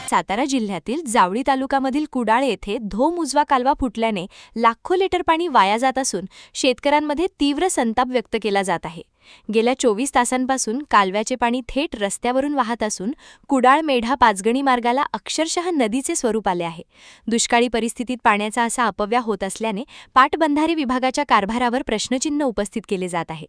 सातारा जिल्ह्यातील जावळी तालुक्यामधील कुडाळ येथे धोम उजवा कालवा फुटल्याने लाखो लिटर पाणी वाया जात असून शेतकऱ्यांमध्ये तीव्र संताप व्यक्त केला जात आहे। गेल्या 24 तासांपासून कालव्याचे पाणी थेट रस्त्यावरून वाहत असून कुडाळ मेढा पाचगणी मार्गाला अक्षरशः नदीचे स्वरूप आले आहे। दुष्काळी परिस्थितीत पाण्याचा असा अपव्यय होत असल्याने पाटबंधारे विभागाच्या कारभारावर प्रश्नचिन्ह उपस्थित केले जात आहे।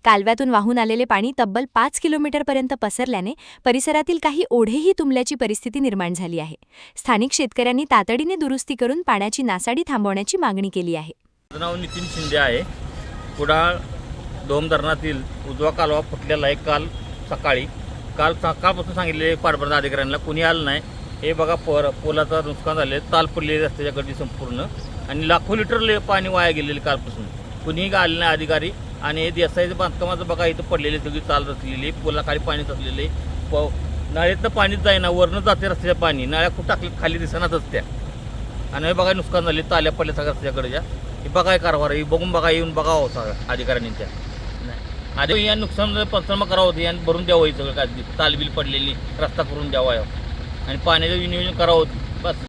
कालव्यातून वाहून आलेले पाणी तब्बल 5 किलोमीटरपर्यंत पसरल्याने परिसरातील काही ओढेही तुंबल्याची परिस्थिती निर्माण झाली आहे। स्थानिक शेतकऱ्यांनी तातडीने दुरुस्ती करून पाण्याची नासाडी थांबवण्याची मागणी केली आहे। माझं नाव नितीन शिंदे आहे। कुडाळ धोम धरणातील उजवा कालवा फुटलेला आहे। काल सकाळपासून सांगितले पाटबंधारे अधिकाऱ्यांना, कोणी आलं नाही। हे बघा पोलाचं नुकसान झाले, ताल पडलेली रस्त्याच्या गड्डी संपूर्ण आणि लाखो लिटर पाणी वाया गेलेले कालपासून। कुणीही आले नाही अधिकारी। आणि हे देसाईचं बांधकामाचं बघा, इथं पडलेली सगळी ताल रचलेली, पोलाखाली पाणी असलेले, नळ्यातनं पाणीच जाईना, वरनं जाते रस्त्याचं पाणी, नळ्या कुठं टाकले खाली दिसणारच त्या। आणि हे बघा नुकसान झाले, ताल्या पडल्या सगळ्या रस्त्याकडच्या। हे बघा काय कारभार आहे, बघून बघा, येऊन बघावं सगळं अधिकाऱ्यांनी त्या। आधी या नुकसान पंचनामा करावं होतं, यांनी भरून द्यावं, सगळं काय तालबिल पडलेली रस्ता करून द्यावा आणि पाण्याचं नियोजन करावं होतं बस।